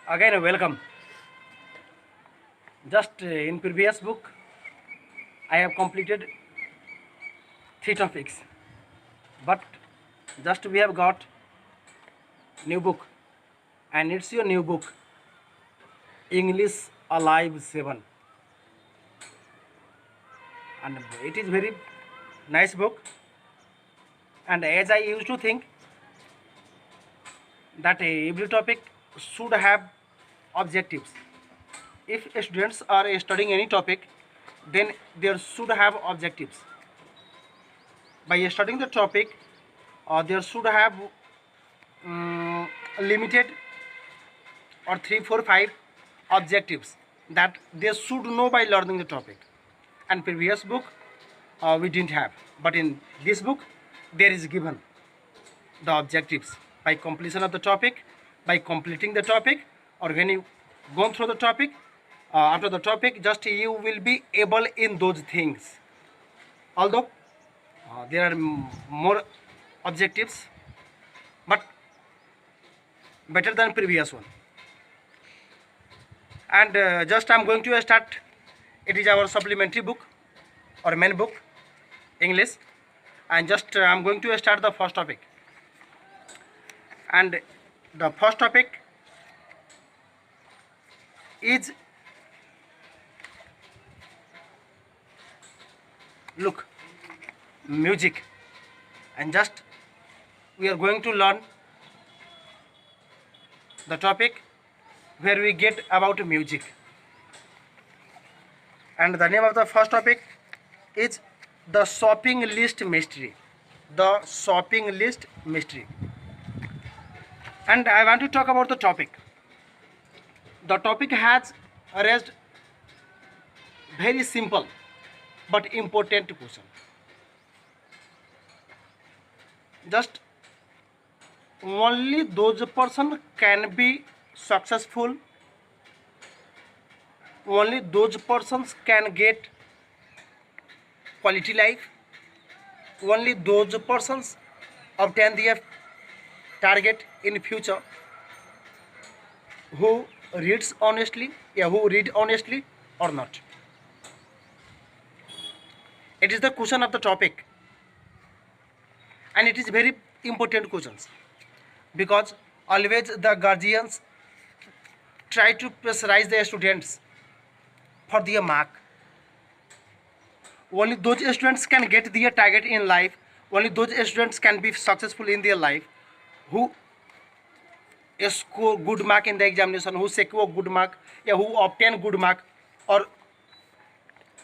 Again, welcome. Just in previous book, I have completed 3 topics, but just we have got new book, and it's your new book, English Alive 7, and it is very nice book. And as I used to think that every topic should have objectives. If students are studying any topic, then there should have objectives. By studying the topic, there should have limited or 3, 4, 5 objectives that they should know by learning the topic. And previous book we didn't have, but in this book there is given the objectives by completion of the topic, by completing the topic, or when you go through the topic, after the topic, just you will be able in those things. Although there are more objectives, but better than previous one. And just I'm going to start. It is our supplementary book or main book, English, and just I'm going to start the first topic. And the first topic is, look, music. And just we are going to learn the topic where we get about music. And the name of the first topic is the shopping list mystery. The shopping list mystery. And I want to talk about the topic. The topic has raised very simple but important question. Just only those person can be successful. Only those persons can get quality life. Only those persons obtain their target in future who reads honestly, who read honestly or not. It is the question of the topic, and it is very important questions, because always the guardians try to pressurize their students for their mark. Only those students can get their target in life. Only those students can be successful in their life who score good mark in the examination, who secure good mark, who obtain good mark, or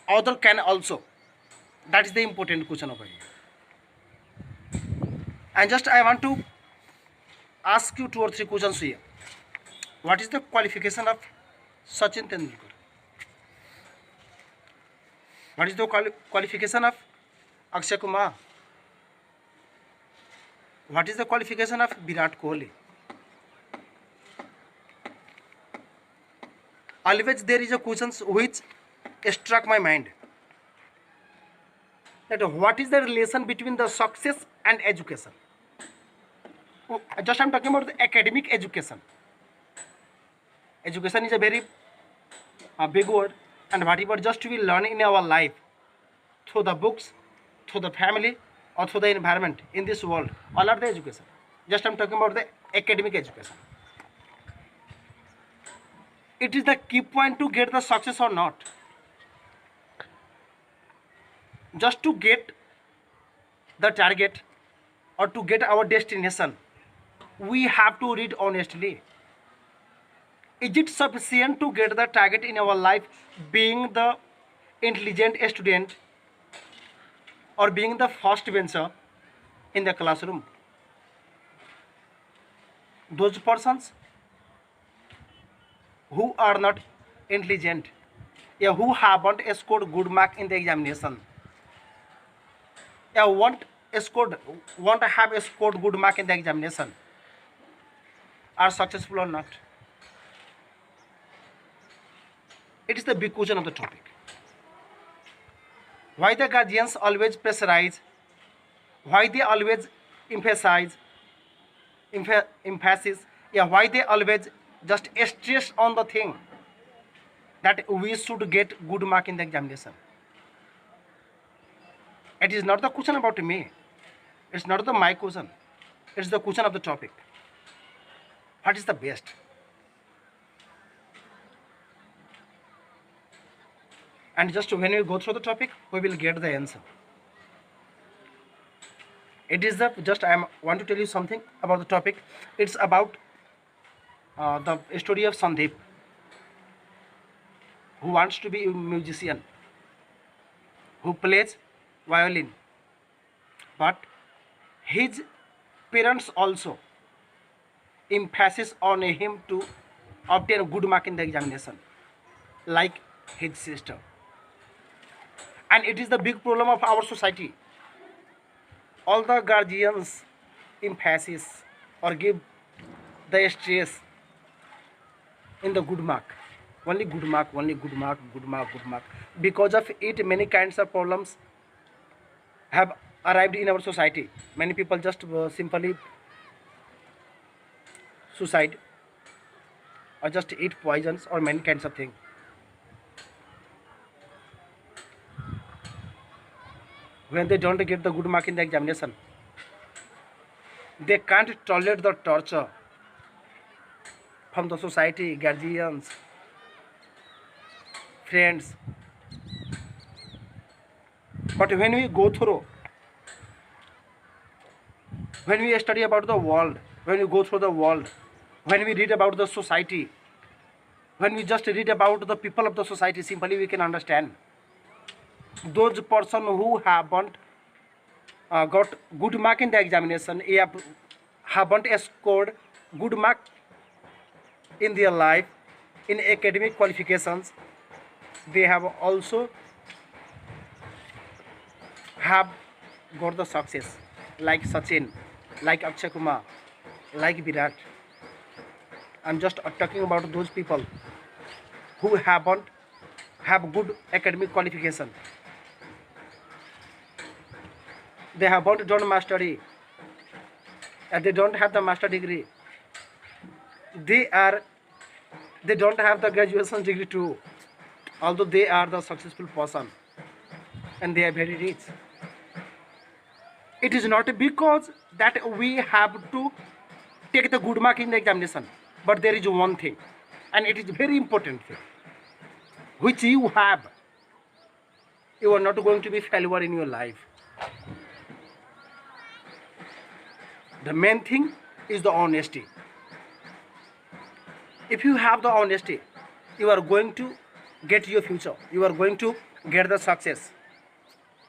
other can also. That is the important question over here. And just I want to ask you 2 or 3 questions here. What is the qualification of Sachin Tendulkar? What is the qualification of Akshay Kumar? What is the qualification of Virat Kohli? Always there is a question which struck my mind, that what is the relation between the success and education? Just I'm talking about the academic education. Education is a very big word, and whatever just we learn in our life through the books, through the family, or through the environment in this world, all are the education. Just I'm talking about the academic education. It is the key point to get the success or not. Just to get the target or to get our destination, we have to read honestly. Is it sufficient to get the target in our life being the intelligent student or being the first bencher in the classroom? Those persons who are not intelligent, who haven't scored good mark in the examination, won't have scored good mark in the examination, are successful or not? It is the big question of the topic. Why the guardians always pressurize? Why they always emphasis? Why they always just stress on the thing that we should get good mark in the examination. It is not the question about me. It's not the my question. It's the question of the topic. What is the best? And just when we go through the topic, we will get the answer. It is the just want to tell you something about the topic. It's about the story of Sandeep, who wants to be a musician, who plays violin, but his parents also emphasis on him to obtain a good mark in the examination, like his sister. And it is the big problem of our society. All the guardians emphasis or give the stress in the good mark, only good mark, only good mark, good mark, good mark. Because of it, many kinds of problems have arrived in our society. Many people just simply suicide or just eat poisons or many kinds of things. When they don't get the good mark in the examination, they can't tolerate the torture from the society, guardians, friends. But when we go through, when we study about the world, when we go through the world, when we read about the society, when we just read about the people of the society, simply we can understand those person who haven't got good mark in the examination, haven't scored good mark in their life in academic qualifications, they have also have got the success, like Sachin, like Akshay Kumar, like Virat. I'm just talking about those people who haven't have good academic qualification. They haven't done mastery, and they don't have the master degree. They don't have the graduation degree too, although they are the successful person and they are very rich. It is not because that we have to take the good mark in the examination, but there is one thing, and it is very important thing, which you have. You are not going to be failure in your life. The main thing is the honesty. If you have the honesty, you are going to get your future. You are going to get the success.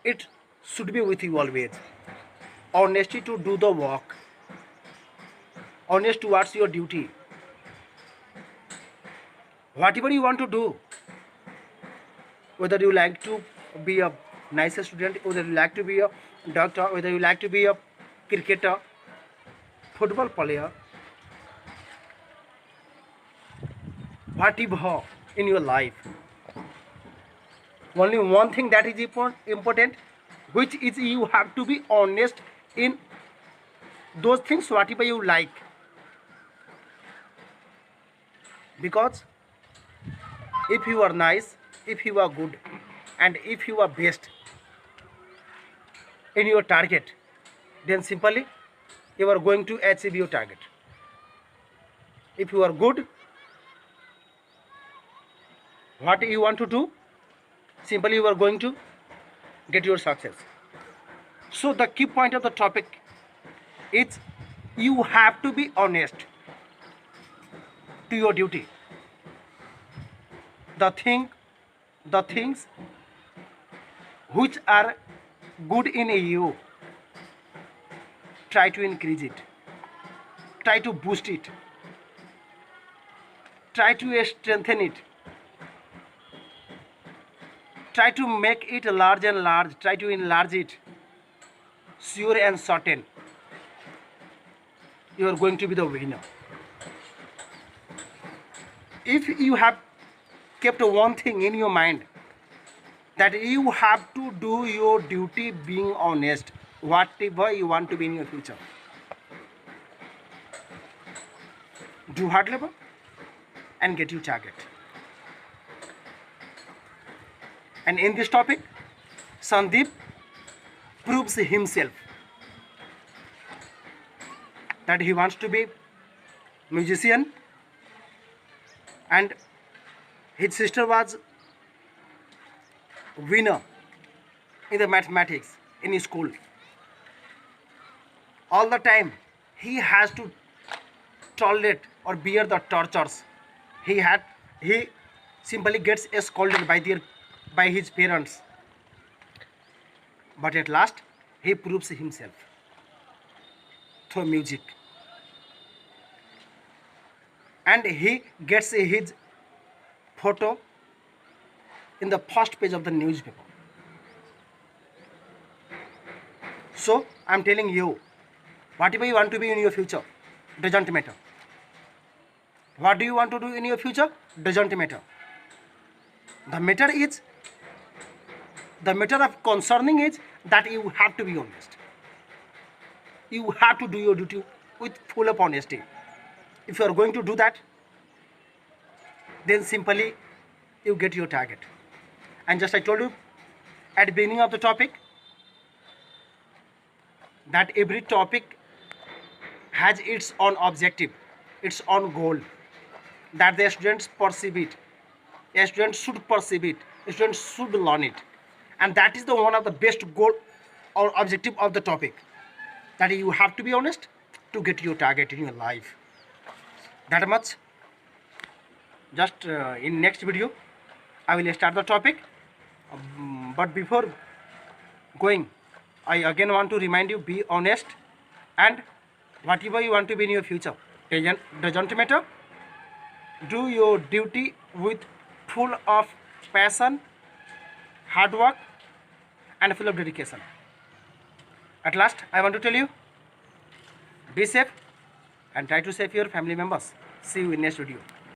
It should be with you always. Honesty to do the work. Honest towards your duty. Whatever you want to do, whether you like to be a nice student, whether you like to be a doctor, whether you like to be a cricketer, football player, whatever in your life, only one thing that is important, which is you have to be honest in those things whatever you like. Because if you are nice, if you are good, and if you are best in your target, then simply you are going to achieve your target. If you are good, what you want to do, simply you are going to get your success. So the key point of the topic is you have to be honest to your duty. The things which are good in you, try to increase it, try to boost it, try to strengthen it, try to make it large and large, try to enlarge it. Sure and certain, you are going to be the winner. If you have kept one thing in your mind, that you have to do your duty being honest, whatever you want to be in your future. Do hard labor, and get your target. And in this topic, Sandeep proves himself that he wants to be musician, and his sister was winner in the mathematics in school. All the time he has to tolerate or bear the tortures. He simply gets scolded by his parents, but at last he proves himself through music, and he gets his photo in the first page of the newspaper. So I'm telling you, whatever you want to be in your future doesn't matter. What do you want to do in your future doesn't matter. The matter of concerning is that you have to be honest. You have to do your duty with full of honesty. If you are going to do that, then simply you get your target. And just I told you at the beginning of the topic that every topic has its own objective, its own goal, that the students perceive it. A student should perceive it. A student should learn it. And that is the one of the best goal or objective of the topic, that you have to be honest to get your target in your life. That much. Just in next video I will start the topic, but before going, I again want to remind you, be honest, and whatever you want to be in your future doesn't matter. Do your duty with full of passion, hard work, and full of dedication. At last I want to tell you, be safe and try to save your family members. See you in next video.